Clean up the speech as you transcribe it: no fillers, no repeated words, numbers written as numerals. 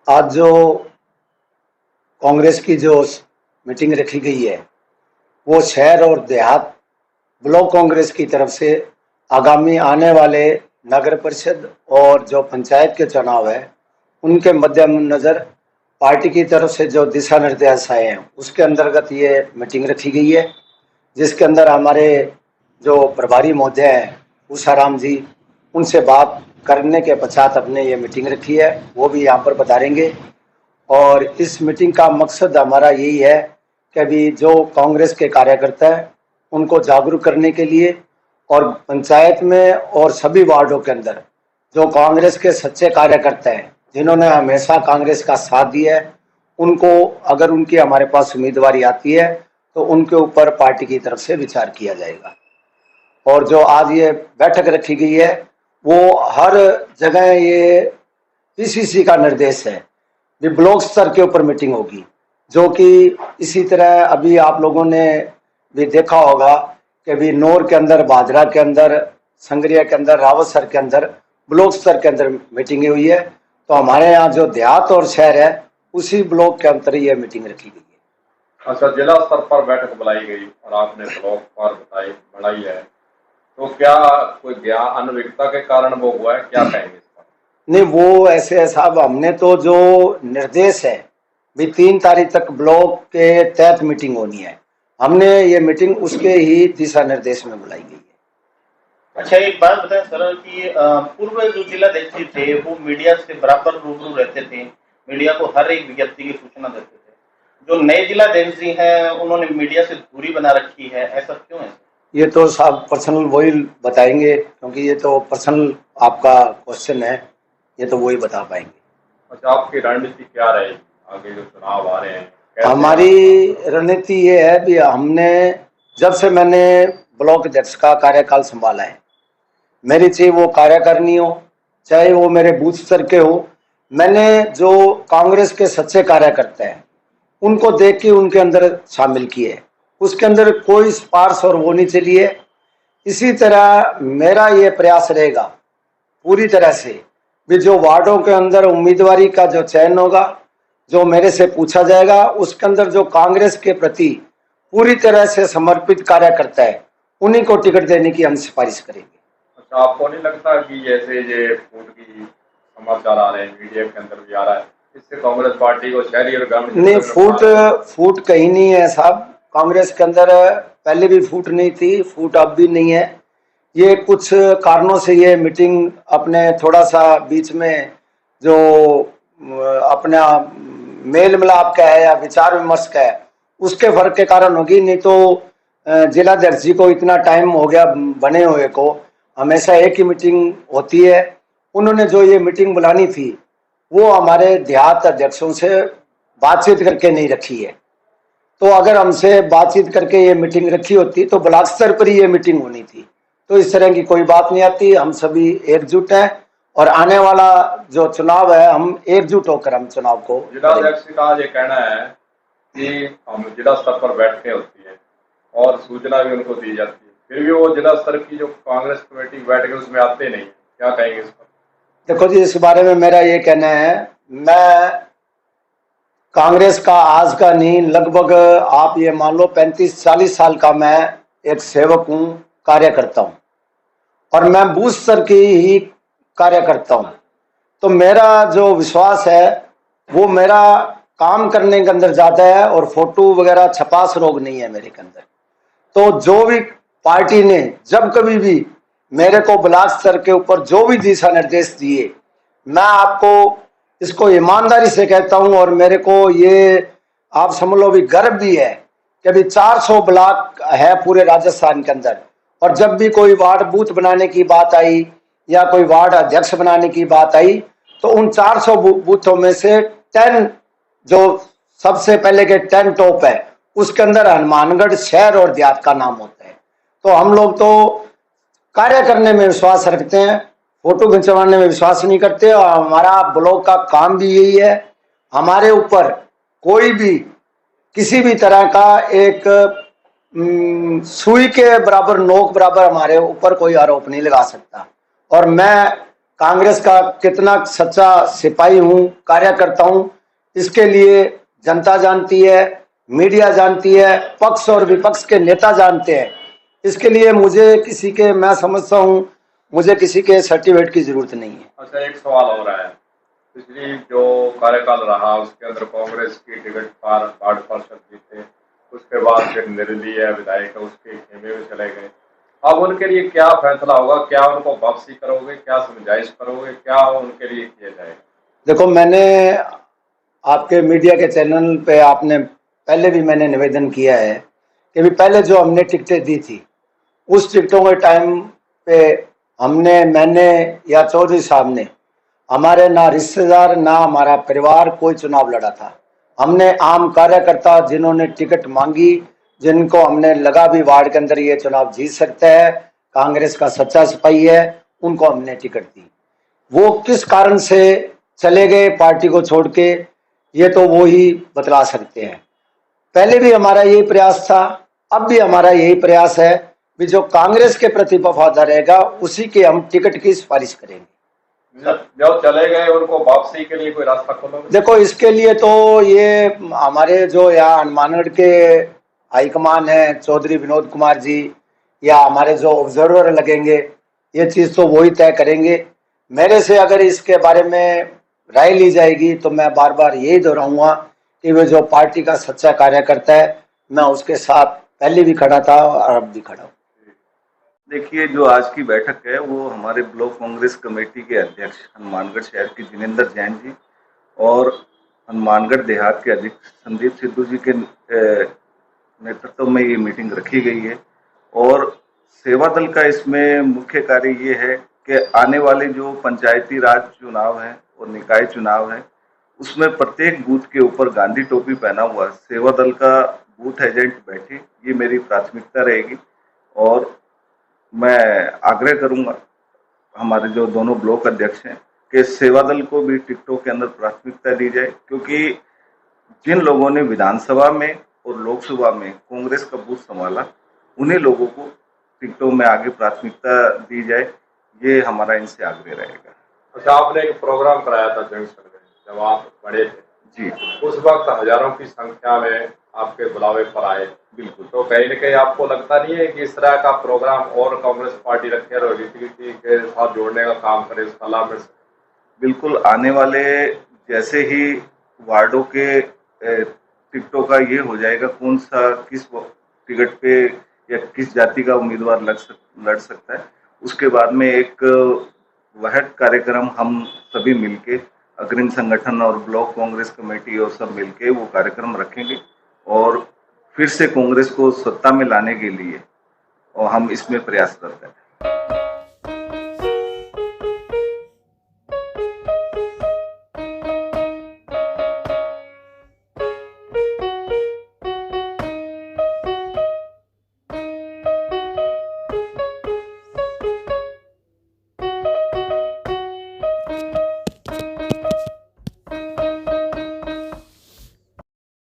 आज जो कांग्रेस की जो मीटिंग रखी गई है वो शहर और देहात ब्लॉक कांग्रेस की तरफ से आगामी आने वाले नगर परिषद और जो पंचायत के चुनाव है उनके मद्देनजर पार्टी की तरफ से जो दिशा निर्देश आए हैं उसके अंतर्गत ये मीटिंग रखी गई है, जिसके अंदर हमारे जो प्रभारी महोदय हैं उषाराम जी, उनसे बात करने के पश्चात अपने ये मीटिंग रखी है, वो भी यहाँ पर बताएंगे। और इस मीटिंग का मकसद हमारा यही है कि अभी जो कांग्रेस के कार्यकर्ता हैं उनको जागरूक करने के लिए और पंचायत में और सभी वार्डों के अंदर जो कांग्रेस के सच्चे कार्यकर्ता हैं जिन्होंने हमेशा कांग्रेस का साथ दिया है, उनको अगर उनकी हमारे पास उम्मीदवारी आती है तो उनके ऊपर पार्टी की तरफ से विचार किया जाएगा। और जो आज ये बैठक रखी गई है वो हर जगह ये पीसीसी का निर्देश है भी ब्लॉक स्तर के ऊपर मीटिंग होगी, जो कि इसी तरह अभी आप लोगों ने भी देखा होगा कि अभी नौर के अंदर, बाजरा के अंदर, संगरिया के अंदर, रावतसर के अंदर ब्लॉक स्तर के अंदर मीटिंगें हुई है। तो हमारे यहाँ जो देहात और शहर है उसी ब्लॉक के अंदर ये मीटिंग रखी गई है। अच्छा, जिला स्तर पर बैठक बुलाई गई और आपने ब्लॉक पर बढ़ाई है, तो क्या कोई ज्ञान अनभिज्ञता के कारण वो हुआ है, क्या कहेंगे इस पर? नहीं, वो ऐसे है साहब, हमने तो जो निर्देश है भी 3 तारीख तक ब्लॉक के तहत मीटिंग होनी है, हमने ये मीटिंग उसके ही दिशा निर्देश में बुलाई गई है। अच्छा, एक बात बताएं सर कि पूर्व जो जिलाध्यक्ष थे वो मीडिया से बराबर रूबरू रहते थे, मीडिया को हर एक विज्ञप्ति की सूचना देते थे। जो नए जिलाध्यक्ष जी हैं उन्होंने मीडिया से दूरी बना रखी है, ऐसा क्यों है? ये तो साहब पर्सनल वही बताएंगे, क्योंकि ये तो पर्सनल आपका क्वेश्चन है, ये तो वही बता पाएंगे। अच्छा, आपकी रणनीति क्या रहेगी आगे जो चुनाव आ रहे हैं? हमारी रणनीति ये है भी हमने जब से मैंने ब्लॉक अध्यक्ष का कार्यकाल संभाला है, मेरी चाहे वो कार्यकारिणी हो चाहे वो मेरे बूथ स्तर के हो, मैंने जो कांग्रेस के सच्चे कार्यकर्ता हैं उनको देख के उनके अंदर शामिल किए, उसके अंदर कोई स्पार्श और वो नहीं चली है। इसी तरह मेरा ये प्रयास रहेगा पूरी तरह से भी जो वार्डों के अंदर उम्मीदवारी का जो चयन होगा, जो मेरे से पूछा जाएगा, उसके अंदर जो कांग्रेस के प्रति पूरी तरह से समर्पित कार्यकर्ता है उन्हीं को टिकट देने की हम सिफारिश करेंगे। अच्छा, आपको नहीं लगता कि जैसे ये फूट की समाचार आ रहे हैं, मीडिया के अंदर भी आ रहा है, इससे कांग्रेस पार्टी को शहरी और ग्रामीण? नहीं, फूट कहीं नहीं है साहब, कांग्रेस के अंदर पहले भी फूट नहीं थी, फूट अब भी नहीं है। ये कुछ कारणों से ये मीटिंग अपने थोड़ा सा बीच में जो अपना मेल मिलाप का है या विचार विमर्श का है उसके फर्क के कारण होगी, नहीं तो जिलाध्यक्ष जी को इतना टाइम हो गया बने हुए को, हमेशा एक ही मीटिंग होती है। उन्होंने जो ये मीटिंग बुलानी थी वो हमारे देहात अध्यक्षों से बातचीत करके नहीं रखी है, तो अगर हमसे बातचीत करके ये मीटिंग रखी होती तो ब्लॉक स्तर पर ही ये मीटिंग होनी थी। तो इस तरह की कोई बात नहीं आती, हम सभी एकजुट हैं और आने वाला जो चुनाव है हम एकजुट होकर हम चुनाव को। जिलाध्यक्ष का ये कहना है कि हम जिला स्तर पर बैठकें होती है और सूचना भी उनको दी जाती है, फिर भी वो जिला स्तर की जो कांग्रेस कमेटी की बैठक है उसमें आते नहीं, क्या कहेंगे इस पर? देखो जी, इस बारे में मेरा ये कहना है, मैं कांग्रेस का आज का नहीं, लगभग आप ये मान लो 35-40 साल का मैं एक सेवक हूँ, कार्यकर्ता हूँ, और मैं बूथ स्तर की ही कार्यकर्ता हूँ। तो मेरा जो विश्वास है वो मेरा काम करने के अंदर जाता है और फोटो वगैरह छपास रोग नहीं है मेरे के अंदर। तो जो भी पार्टी ने जब कभी भी मेरे को ब्लॉक स्तर के ऊपर जो भी दिशा निर्देश दिए, मैं आपको इसको ईमानदारी से कहता हूं और मेरे को ये आप समझ लो भी गर्व भी है कि अभी 400 ब्लॉक है पूरे राजस्थान के अंदर, और जब भी कोई वार्ड बूथ बनाने की बात आई या कोई वार्ड अध्यक्ष बनाने की बात आई तो उन 400 बूथों में से 10 जो सबसे पहले के 10 टॉप है उसके अंदर हनुमानगढ़ शहर और देहात का नाम होता है। तो हम लोग तो कार्य करने में विश्वास रखते हैं, फोटो खिंचवाने में विश्वास नहीं करते, और हमारा ब्लॉक का काम भी यही है। हमारे ऊपर कोई भी किसी भी तरह का एक सुई के बराबर, नोक बराबर हमारे ऊपर कोई आरोप नहीं लगा सकता। और मैं कांग्रेस का कितना सच्चा सिपाही हूं, कार्यकर्ता हूं, इसके लिए जनता जानती है, मीडिया जानती है, पक्ष और विपक्ष के नेता जानते हैं। इसके लिए मुझे किसी के, मैं समझता हूं, मुझे किसी के सर्टिफिकेट की जरूरत नहीं है। अच्छा, एक सवाल हो रहा है, पिछली जो कार्यकाल रहा उसके अंदर कांग्रेस की टिकट पर वार्ड पार्षद जीते, उसके बाद फिर निर्दलीय विधायक उसके खेमे में चले गए। अब उनके लिए क्या फैसला होगा? क्या उनको वापसी करोगे? क्या समझाइश करोगे? क्या उनके लिए किया जाएगा? देखो, मैंने आपके मीडिया के चैनल पे, आपने पहले भी मैंने निवेदन किया है कि भी पहले जो हमने टिकटें दी थी, उस टिकटों के टाइम पे मैंने या चौधरी साहब ने, हमारे ना रिश्तेदार ना हमारा परिवार कोई चुनाव लड़ा था। हमने आम कार्यकर्ता जिन्होंने टिकट मांगी, जिनको हमने लगा भी वार्ड के अंदर ये चुनाव जीत सकता है, कांग्रेस का सच्चा सिपाही है, उनको हमने टिकट दी। वो किस कारण से चले गए पार्टी को छोड़ के, ये तो वो ही बतला सकते हैं। पहले भी हमारा यही प्रयास था, अब भी हमारा यही प्रयास है कि जो कांग्रेस के प्रति वफादार रहेगा उसी के हम टिकट की सिफारिश करेंगे। जो चले गए उनको वापसी के लिए कोई रास्ता खोलोगे? देखो, इसके लिए तो ये हमारे जो यहाँ हनुमानगढ़ के हाईकमान है, चौधरी विनोद कुमार जी, या हमारे जो ऑब्जर्वर लगेंगे, ये चीज तो वो ही तय करेंगे। मेरे से अगर इसके बारे में राय ली जाएगी तो मैं बार बार यही दोहराऊंगा कि वो जो पार्टी का सच्चा कार्यकर्ता है, मैं उसके साथ पहले भी खड़ा था और अब भी खड़ा हूँ। देखिए, जो आज की बैठक है वो हमारे ब्लॉक कांग्रेस कमेटी के अध्यक्ष हनुमानगढ़ शहर के जिनेंद्र जैन जी और हनुमानगढ़ देहात के अध्यक्ष संदीप सिद्धू जी के नेतृत्व में ये मीटिंग रखी गई है। और सेवा दल का इसमें मुख्य कार्य ये है कि आने वाले जो पंचायती राज चुनाव है और निकाय चुनाव है, उसमें प्रत्येक बूथ के ऊपर गांधी टोपी पहना हुआ सेवा दल का बूथ एजेंट बैठे, ये मेरी प्राथमिकता रहेगी। और मैं आग्रह करूंगा हमारे जो दोनों ब्लॉक अध्यक्ष हैं कि सेवा दल को भी टिकटों के अंदर प्राथमिकता दी जाए, क्योंकि जिन लोगों ने विधानसभा में और लोकसभा में कांग्रेस का बूथ संभाला, उन्हीं लोगों को टिकटों में आगे प्राथमिकता दी जाए, ये हमारा इनसे आग्रह रहेगा। अच्छा, आपने एक प्रोग्राम कराया था जंक्शन में जब आप बड़े थे जी, उस वक्त हजारों की संख्या में आपके बुलावे पर आए। बिल्कुल। तो कहीं न कहीं आपको लगता नहीं है कि इस तरह का प्रोग्राम और कांग्रेस पार्टी रखे और राजनीति के साथ जोड़ने का काम करे, उसका लाभ मिल सके? बिल्कुल, आने वाले जैसे ही वार्डों के टिकटों का ये हो जाएगा कौन सा किस टिकट पे या किस जाति का उम्मीदवार लड़ सकता है, उसके बाद में एक वह कार्यक्रम हम सभी मिलके, अग्रणी संगठन और ब्लॉक कांग्रेस कमेटी और सब मिलके वो कार्यक्रम रखेंगे और फिर से कांग्रेस को सत्ता में लाने के लिए और हम इसमें प्रयास करते हैं।